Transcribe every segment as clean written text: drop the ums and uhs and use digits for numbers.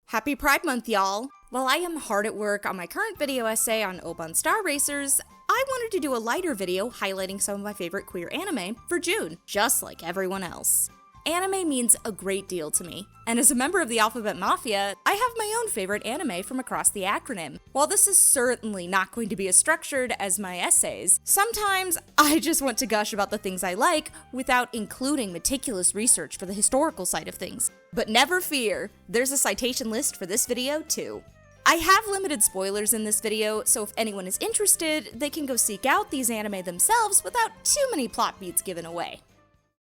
Happy Pride Month, y'all! While I am hard at work on my current video essay on Oban Star Racers, I wanted to do a lighter video highlighting some of my favorite queer anime for June, just like everyone else. Anime means a great deal to me, and as a member of the Alphabet Mafia, I have my own favorite anime from across the acronym. While this is certainly not going to be as structured as my essays, sometimes I just want to gush about the things I like without including meticulous research for the historical side of things. But never fear, there's a citation list for this video too. I have limited spoilers in this video, so if anyone is interested, they can go seek out these anime themselves without too many plot beats given away.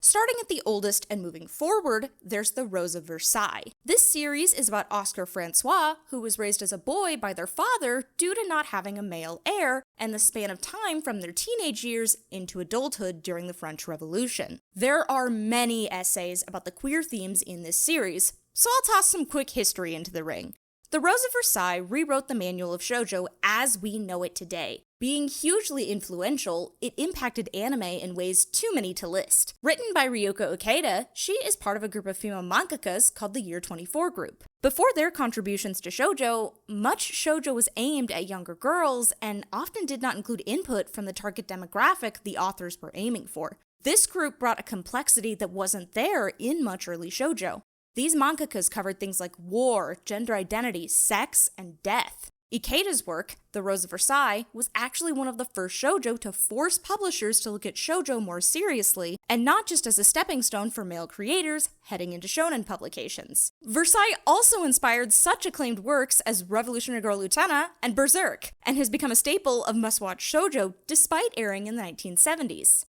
Starting at the oldest and moving forward, there's the Rose of Versailles. This series is about Oscar Francois, who was raised as a boy by their father due to not having a male heir, and the span of time from their teenage years into adulthood during the French Revolution. There are many essays about the queer themes in this series, so I'll toss some quick history into the ring. The Rose of Versailles rewrote the manual of shoujo as we know it today. Being hugely influential, it impacted anime in ways too many to list. Written by Ryoko Ikeda, she is part of a group of female mangakas called the Year 24 group. Before their contributions to shoujo, much shoujo was aimed at younger girls and often did not include input from the target demographic the authors were aiming for. This group brought a complexity that wasn't there in much early shoujo. These mangakas covered things like war, gender identity, sex, and death. Ikeda's work, The Rose of Versailles, was actually one of the first shoujo to force publishers to look at shoujo more seriously, and not just as a stepping stone for male creators heading into shonen publications. Versailles also inspired such acclaimed works as Revolutionary Girl Utena and Berserk, and has become a staple of must-watch shoujo despite airing in the 1970s.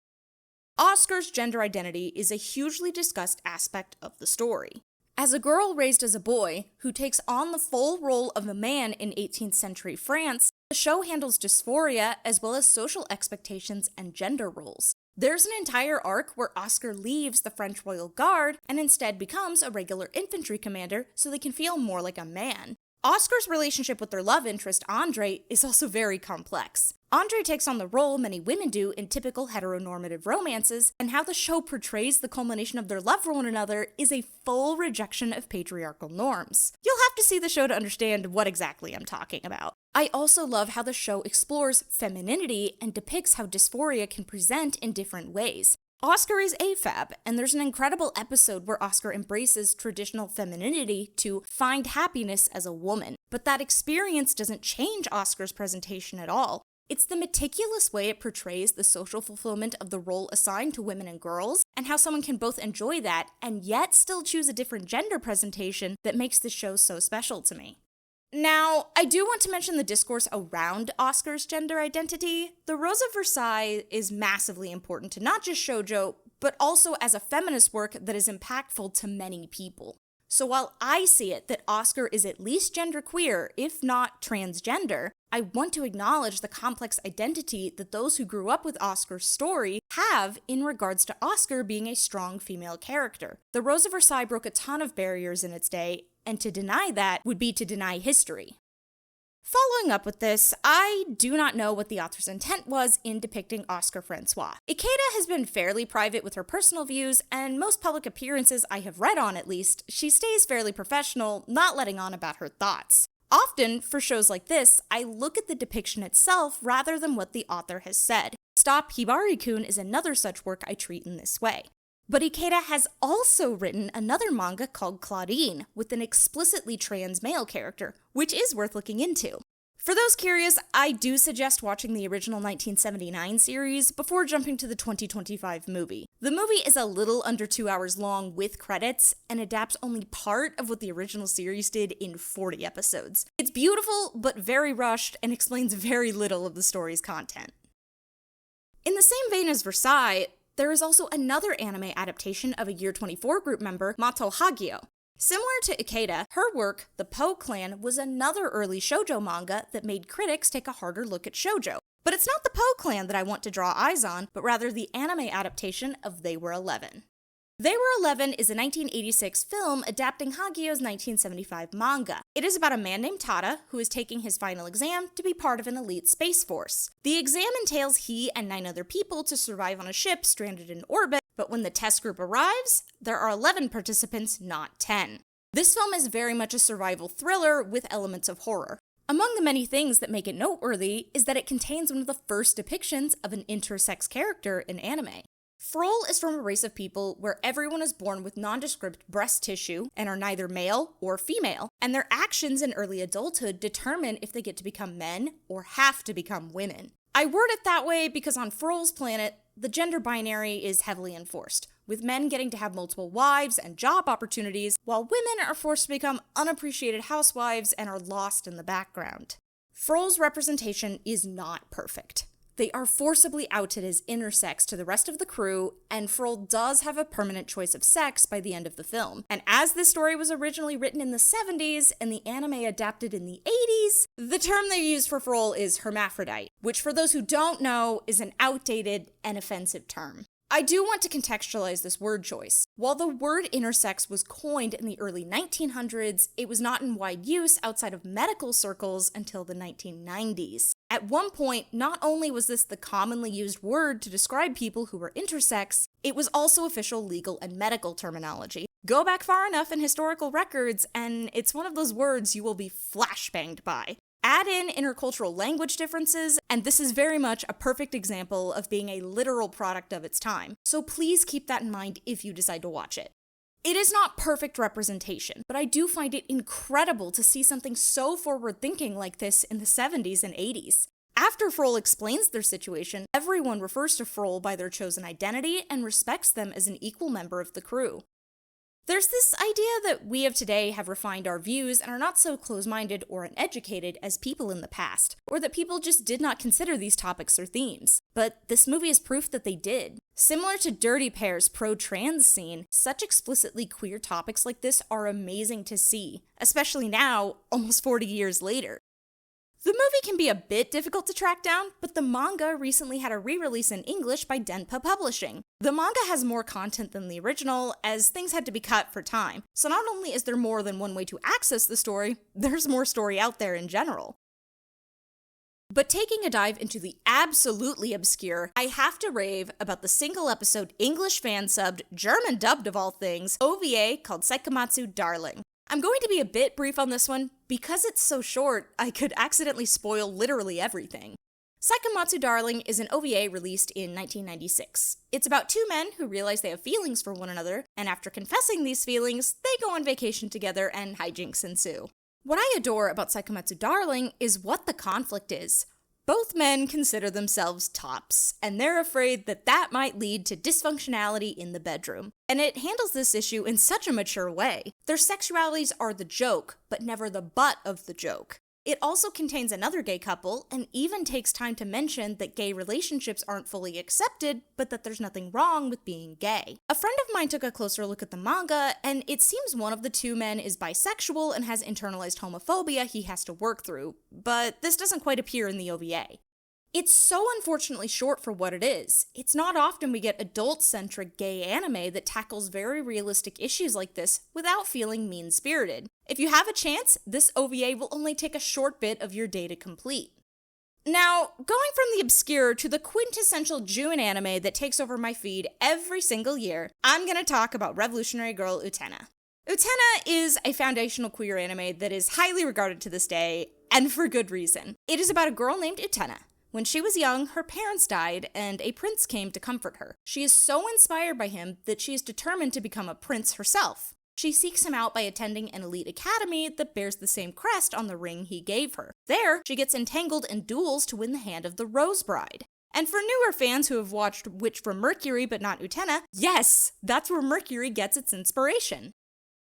Oscar's gender identity is a hugely discussed aspect of the story. As a girl raised as a boy, who takes on the full role of a man in 18th century France, the show handles dysphoria as well as social expectations and gender roles. There's an entire arc where Oscar leaves the French Royal Guard and instead becomes a regular infantry commander so they can feel more like a man. Oscar's relationship with their love interest, Andre, is also very complex. Andre takes on the role many women do in typical heteronormative romances, and how the show portrays the culmination of their love for one another is a full rejection of patriarchal norms. You'll have to see the show to understand what exactly I'm talking about. I also love how the show explores femininity and depicts how dysphoria can present in different ways. Oscar is AFAB, and there's an incredible episode where Oscar embraces traditional femininity to find happiness as a woman. But that experience doesn't change Oscar's presentation at all. It's the meticulous way it portrays the social fulfillment of the role assigned to women and girls, and how someone can both enjoy that and yet still choose a different gender presentation that makes the show so special to me. Now, I do want to mention the discourse around Oscar's gender identity. The Rose of Versailles is massively important to not just shoujo, but also as a feminist work that is impactful to many people. So while I see it that Oscar is at least genderqueer, if not transgender, I want to acknowledge the complex identity that those who grew up with Oscar's story have in regards to Oscar being a strong female character. The Rose of Versailles broke a ton of barriers in its day, and to deny that would be to deny history. Following up with this, I do not know what the author's intent was in depicting Oscar Francois. Ikeda has been fairly private with her personal views, and most public appearances I have read on at least, she stays fairly professional, not letting on about her thoughts. Often, for shows like this, I look at the depiction itself rather than what the author has said. Stop Hibari-kun is another such work I treat in this way. But Ikeda has also written another manga called Claudine, with an explicitly trans male character, which is worth looking into. For those curious, I do suggest watching the original 1979 series before jumping to the 2025 movie. The movie is a little under 2 hours long with credits, and adapts only part of what the original series did in 40 episodes. It's beautiful, but very rushed, and explains very little of the story's content. In the same vein as Versailles, there is also another anime adaptation of a Year 24 group member, Mato Hagio. Similar to Ikeda, her work, The Po Clan, was another early shoujo manga that made critics take a harder look at shoujo. But it's not the Po Clan that I want to draw eyes on, but rather the anime adaptation of They Were 11. They Were 11 is a 1986 film adapting Hagio's 1975 manga. It is about a man named Tada who is taking his final exam to be part of an elite space force. The exam entails he and 9 other people to survive on a ship stranded in orbit, but when the test group arrives, there are 11 participants, not 10. This film is very much a survival thriller with elements of horror. Among the many things that make it noteworthy is that it contains one of the first depictions of an intersex character in anime. Frol is from a race of people where everyone is born with nondescript breast tissue and are neither male or female, and their actions in early adulthood determine if they get to become men or have to become women. I word it that way because on Frol's planet, the gender binary is heavily enforced, with men getting to have multiple wives and job opportunities, while women are forced to become unappreciated housewives and are lost in the background. Frol's representation is not perfect. They are forcibly outed as intersex to the rest of the crew, and Frol does have a permanent choice of sex by the end of the film. And as this story was originally written in the 70s and the anime adapted in the 80s, the term they use for Frol is hermaphrodite, which for those who don't know is an outdated and offensive term. I do want to contextualize this word choice. While the word intersex was coined in the early 1900s, it was not in wide use outside of medical circles until the 1990s. At one point, not only was this the commonly used word to describe people who were intersex, it was also official legal and medical terminology. Go back far enough in historical records, and it's one of those words you will be flashbanged by. Add in intercultural language differences, and this is very much a perfect example of being a literal product of its time. So please keep that in mind if you decide to watch it. It is not perfect representation, but I do find it incredible to see something so forward-thinking like this in the 70s and 80s. After Frol explains their situation, everyone refers to Frol by their chosen identity and respects them as an equal member of the crew. There's this idea that we of today have refined our views and are not so close-minded or uneducated as people in the past, or that people just did not consider these topics or themes. But this movie is proof that they did. Similar to Dirty Pair's pro-trans scene, such explicitly queer topics like this are amazing to see, especially now, almost 40 years later. The movie can be a bit difficult to track down, but the manga recently had a re-release in English by Denpa Publishing. The manga has more content than the original, as things had to be cut for time, so not only is there more than one way to access the story, there's more story out there in general. But taking a dive into the absolutely obscure, I have to rave about the single-episode English fan-subbed, German-dubbed of all things, OVA called Seikimatsu Darling. I'm going to be a bit brief on this one. Because it's so short, I could accidentally spoil literally everything. Seikimatsu Darling is an OVA released in 1996. It's about two men who realize they have feelings for one another, and after confessing these feelings, they go on vacation together and hijinks ensue. What I adore about Seikimatsu Darling is what the conflict is. Both men consider themselves tops, and they're afraid that that might lead to dysfunctionality in the bedroom. And it handles this issue in such a mature way. Their sexualities are the joke, but never the butt of the joke. It also contains another gay couple, and even takes time to mention that gay relationships aren't fully accepted, but that there's nothing wrong with being gay. A friend of mine took a closer look at the manga, and it seems one of the two men is bisexual and has internalized homophobia he has to work through, but this doesn't quite appear in the OVA. It's so unfortunately short for what it is. It's not often we get adult-centric gay anime that tackles very realistic issues like this without feeling mean-spirited. If you have a chance, this OVA will only take a short bit of your day to complete. Now, going from the obscure to the quintessential June anime that takes over my feed every single year, I'm gonna talk about Revolutionary Girl Utena. Utena is a foundational queer anime that is highly regarded to this day, and for good reason. It is about a girl named Utena. When she was young, her parents died, and a prince came to comfort her. She is so inspired by him that she is determined to become a prince herself. She seeks him out by attending an elite academy that bears the same crest on the ring he gave her. There, she gets entangled in duels to win the hand of the Rose Bride. And for newer fans who have watched Witch from Mercury but not Utena, yes, that's where Mercury gets its inspiration.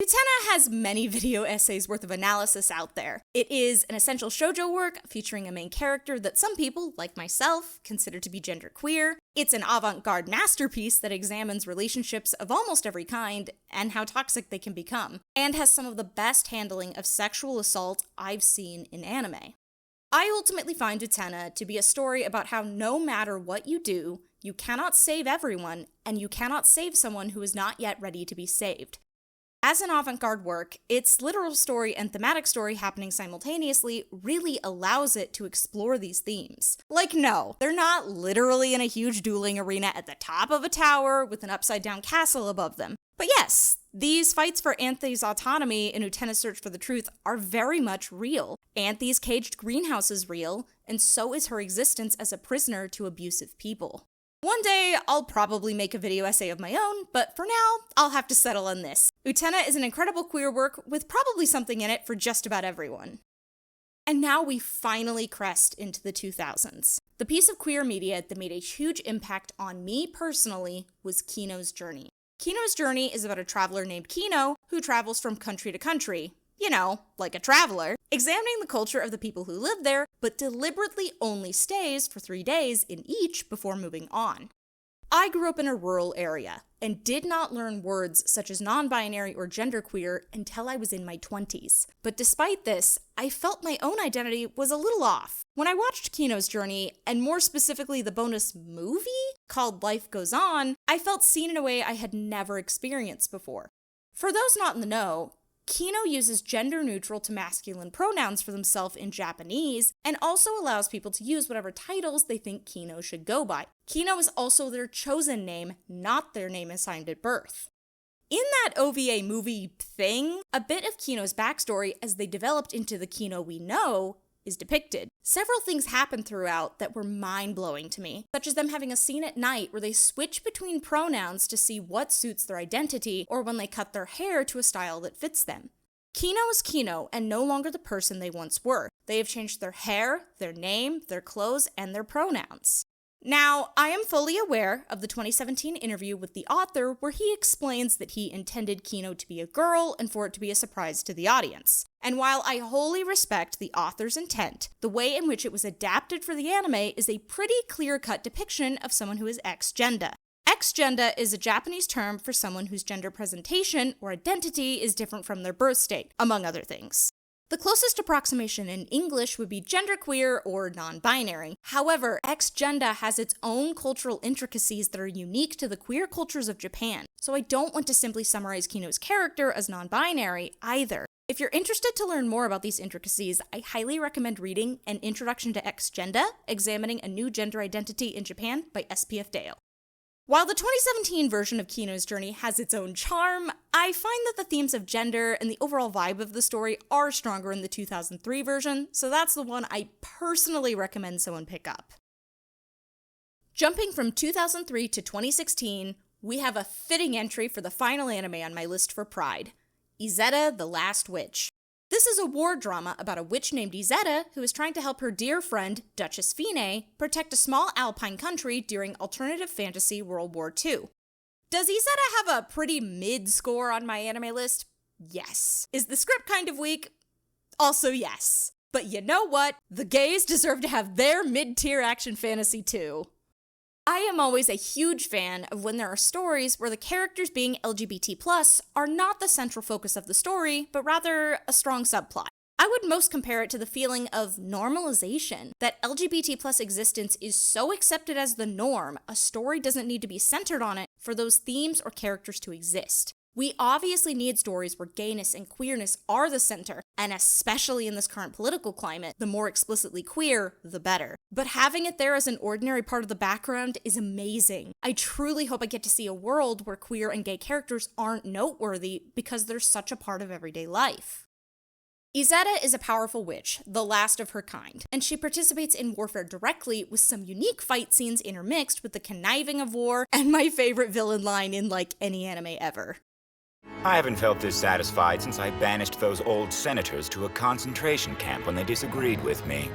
Utena has many video essays worth of analysis out there. It is an essential shoujo work featuring a main character that some people, like myself, consider to be genderqueer. It's an avant-garde masterpiece that examines relationships of almost every kind and how toxic they can become, and has some of the best handling of sexual assault I've seen in anime. I ultimately find Utena to be a story about how no matter what you do, you cannot save everyone, and you cannot save someone who is not yet ready to be saved. As an avant-garde work, its literal story and thematic story happening simultaneously really allows it to explore these themes. Like, no, they're not literally in a huge dueling arena at the top of a tower with an upside-down castle above them. But yes, These fights for Anthe's autonomy and Utena's search for the truth are very much real. Anthe's caged greenhouse is real, and so is her existence as a prisoner to abusive people. One day, I'll probably make a video essay of my own, but for now, I'll have to settle on this. Utena is an incredible queer work with probably something in it for just about everyone. And now we finally crest into the 2000s. The piece of queer media that made a huge impact on me personally was Kino's Journey. Kino's Journey is about a traveler named Kino who travels from country to country, you know, like a traveler, examining the culture of the people who live there, but deliberately only stays for 3 days in each before moving on. I grew up in a rural area and did not learn words such as non-binary or genderqueer until I was in my 20s. But despite this, I felt my own identity was a little off. When I watched Kino's Journey, and more specifically the bonus movie called Life Goes On, I felt seen in a way I had never experienced before. For those not in the know, Kino uses gender-neutral to masculine pronouns for themselves in Japanese, and also allows people to use whatever titles they think Kino should go by. Kino is also their chosen name, not their name assigned at birth. In that OVA movie thing, a bit of Kino's backstory as they developed into the Kino we know is depicted. Several things happened throughout that were mind-blowing to me, such as them having a scene at night where they switch between pronouns to see what suits their identity, or when they cut their hair to a style that fits them. Kino is Kino and no longer the person they once were. They have changed their hair, their name, their clothes, and their pronouns. Now, I am fully aware of the 2017 interview with the author where he explains that he intended Kino to be a girl and for it to be a surprise to the audience. And while I wholly respect the author's intent, the way in which it was adapted for the anime is a pretty clear-cut depiction of someone who is X-Jendā. X-Jendā is a Japanese term for someone whose gender presentation or identity is different from their birth state, among other things. The closest approximation in English would be genderqueer or non-binary. However, X-Jendā has its own cultural intricacies that are unique to the queer cultures of Japan, so I don't want to simply summarize Kino's character as non-binary either. If you're interested to learn more about these intricacies, I highly recommend reading An Introduction to X-Jendā, Examining a New Gender Identity in Japan by S.P.F. While the 2017 version of Kino's Journey has its own charm, I find that the themes of gender and the overall vibe of the story are stronger in the 2003 version, so that's the one I personally recommend someone pick up. Jumping from 2003 to 2016, we have a fitting entry for the final anime on my list for Pride, Izetta the Last Witch. This is a war drama about a witch named Izetta who is trying to help her dear friend, Duchess Fine, protect a small alpine country during alternative fantasy World War II. Does Izetta have a pretty mid score on my anime list? Yes. Is the script kind of weak? Also yes. But you know what? The gays deserve to have their mid-tier action fantasy too. I am always a huge fan of when there are stories where the characters being LGBT+ are not the central focus of the story, but rather a strong subplot. I would most compare it to the feeling of normalization, that LGBT+ existence is so accepted as the norm, a story doesn't need to be centered on it for those themes or characters to exist. We obviously need stories where gayness and queerness are the center, and especially in this current political climate, the more explicitly queer, the better. But having it there as an ordinary part of the background is amazing. I truly hope I get to see a world where queer and gay characters aren't noteworthy because they're such a part of everyday life. Izetta is a powerful witch, the last of her kind, and she participates in warfare directly with some unique fight scenes intermixed with the conniving of war and my favorite villain line in like any anime ever. I haven't felt this satisfied since I banished those old senators to a concentration camp when they disagreed with me.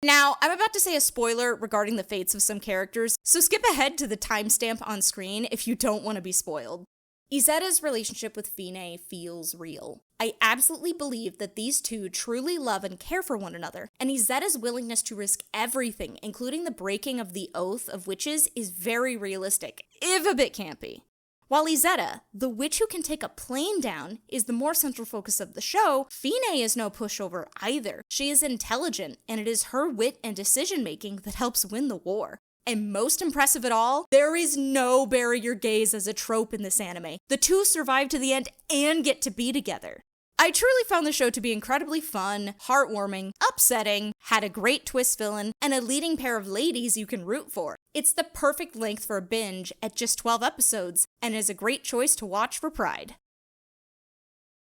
Now, I'm about to say a spoiler regarding the fates of some characters, so skip ahead to the timestamp on screen if you don't want to be spoiled. Izetta's relationship with Fine feels real. I absolutely believe that these two truly love and care for one another, and Izetta's willingness to risk everything, including the breaking of the oath of witches, is very realistic, if a bit campy. While Izetta, the witch who can take a plane down, is the more central focus of the show, Fine is no pushover either. She is intelligent, and it is her wit and decision-making that helps win the war. And most impressive of all, there is no bury your gays as a trope in this anime. The two survive to the end and get to be together. I truly found the show to be incredibly fun, heartwarming, upsetting, had a great twist villain, and a leading pair of ladies you can root for. It's the perfect length for a binge at just 12 episodes, and is a great choice to watch for Pride.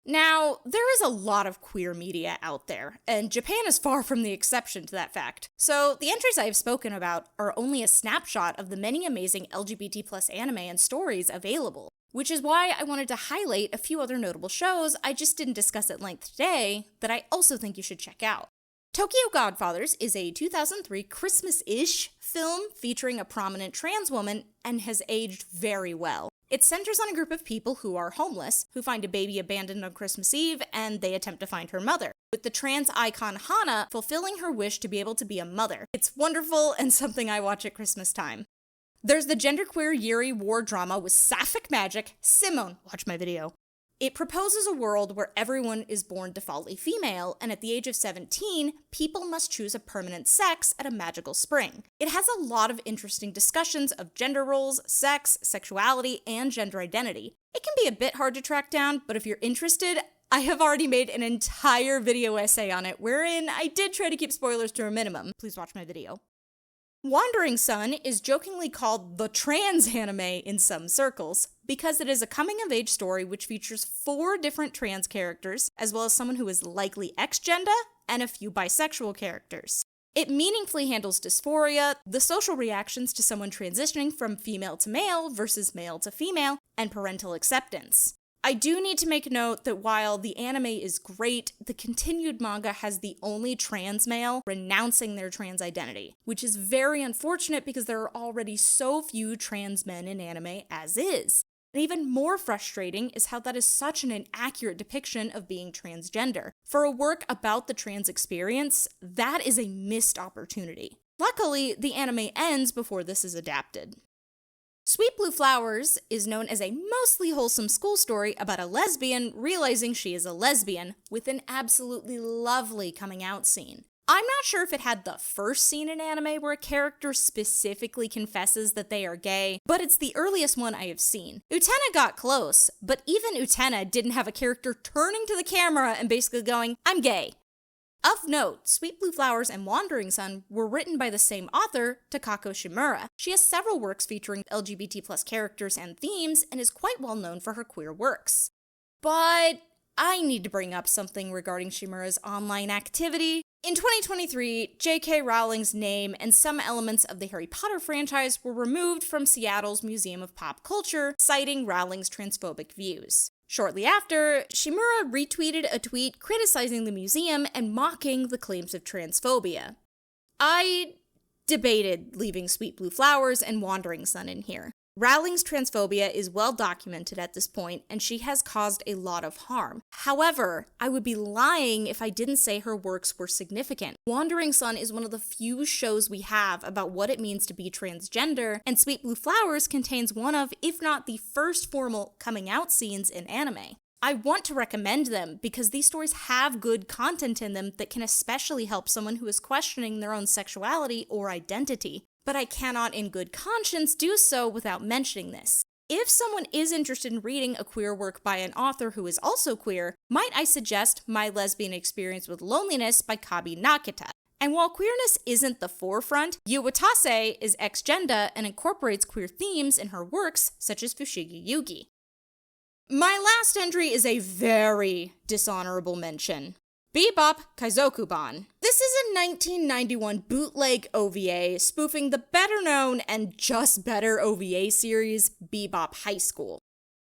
Now, there is a lot of queer media out there, and Japan is far from the exception to that fact. So, the entries I have spoken about are only a snapshot of the many amazing LGBT+ anime and stories available, which is why I wanted to highlight a few other notable shows I just didn't discuss at length today that I also think you should check out. Tokyo Godfathers is a 2003 Christmas-ish film featuring a prominent trans woman and has aged very well. It centers on a group of people who are homeless, who find a baby abandoned on Christmas Eve, and they attempt to find her mother, with the trans icon Hana fulfilling her wish to be able to be a mother. It's wonderful and something I watch at Christmas time. There's the genderqueer Yuri war drama with sapphic magic, Simone, watch my video. It proposes a world where everyone is born defaultly female, and at the age of 17, people must choose a permanent sex at a magical spring. It has a lot of interesting discussions of gender roles, sex, sexuality, and gender identity. It can be a bit hard to track down, but if you're interested, I have already made an entire video essay on it, wherein I did try to keep spoilers to a minimum. Please watch my video. Wandering Son is jokingly called the trans anime in some circles, because it is a coming-of-age story which features 4 different trans characters, as well as someone who is likely X-Jendā, and a few bisexual characters. It meaningfully handles dysphoria, the social reactions to someone transitioning from female to male versus male to female, and parental acceptance. I do need to make note that while the anime is great, the continued manga has the only trans male renouncing their trans identity, which is very unfortunate because there are already so few trans men in anime as is. And even more frustrating is how that is such an inaccurate depiction of being transgender. For a work about the trans experience, that is a missed opportunity. Luckily, the anime ends before this is adapted. Sweet Blue Flowers is known as a mostly wholesome school story about a lesbian realizing she is a lesbian, with an absolutely lovely coming out scene. I'm not sure if it had the first scene in anime where a character specifically confesses that they are gay, but it's the earliest one I have seen. Utena got close, but even Utena didn't have a character turning to the camera and basically going, "I'm gay." Of note, Sweet Blue Flowers and Wandering Son were written by the same author, Takako Shimura. She has several works featuring LGBT+ characters and themes, and is quite well known for her queer works. But I need to bring up something regarding Shimura's online activity. In 2023, JK Rowling's name and some elements of the Harry Potter franchise were removed from Seattle's Museum of Pop Culture, citing Rowling's transphobic views. Shortly after, Shimura retweeted a tweet criticizing the museum and mocking the claims of transphobia. I debated leaving Sweet Blue Flowers and Wandering Son in here. Rowling's transphobia is well documented at this point, and she has caused a lot of harm. However, I would be lying if I didn't say her works were significant. Wandering Son is one of the few shows we have about what it means to be transgender, and Sweet Blue Flowers contains one of, if not the first formal coming out scenes in anime. I want to recommend them because these stories have good content in them that can especially help someone who is questioning their own sexuality or identity. But I cannot in good conscience do so without mentioning this. If someone is interested in reading a queer work by an author who is also queer, might I suggest My Lesbian Experience with Loneliness by Kabi Nakata. And while queerness isn't the forefront, Yuwatase is X-Jendā and incorporates queer themes in her works, such as Fushigi Yugi. My last entry is a very dishonorable mention. Bebop Kaizokuban. This is a 1991 bootleg OVA spoofing the better-known and just better OVA series, Bebop High School.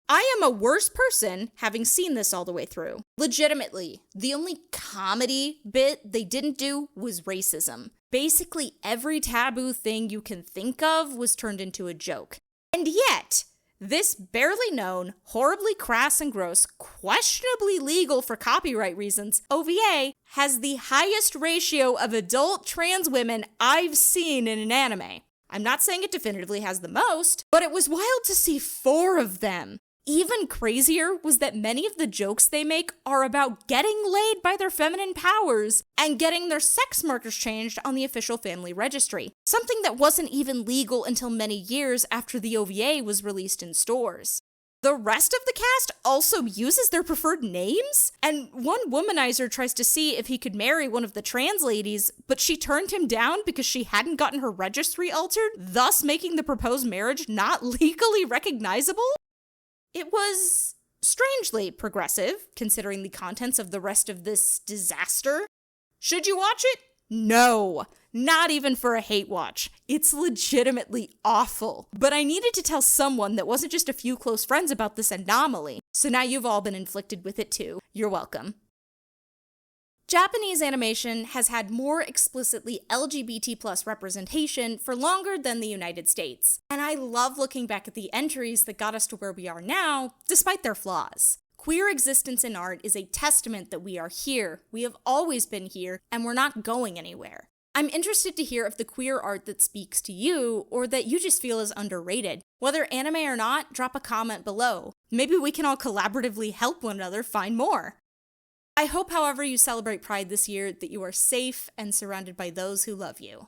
I am a worse person having seen this all the way through. Legitimately, the only comedy bit they didn't do was racism. Basically, every taboo thing you can think of was turned into a joke. And yet, this barely known, horribly crass and gross, questionably legal for copyright reasons, OVA has the highest ratio of adult trans women I've seen in an anime. I'm not saying it definitively has the most, but it was wild to see 4 of them. Even crazier was that many of the jokes they make are about getting laid by their feminine powers and getting their sex markers changed on the official family registry, something that wasn't even legal until many years after the OVA was released in stores. The rest of the cast also uses their preferred names? And one womanizer tries to see if he could marry one of the trans ladies, but she turned him down because she hadn't gotten her registry altered, thus making the proposed marriage not legally recognizable? It was strangely progressive, considering the contents of the rest of this disaster. Should you watch it? No, not even for a hate watch. It's legitimately awful. But I needed to tell someone that wasn't just a few close friends about this anomaly, so now you've all been inflicted with it too. You're welcome. Japanese animation has had more explicitly LGBT+ representation for longer than the United States, and I love looking back at the entries that got us to where we are now, despite their flaws. Queer existence in art is a testament that we are here, we have always been here, and we're not going anywhere. I'm interested to hear of the queer art that speaks to you, or that you just feel is underrated. Whether anime or not, drop a comment below. Maybe we can all collaboratively help one another find more. I hope, however you celebrate Pride this year, that you are safe and surrounded by those who love you.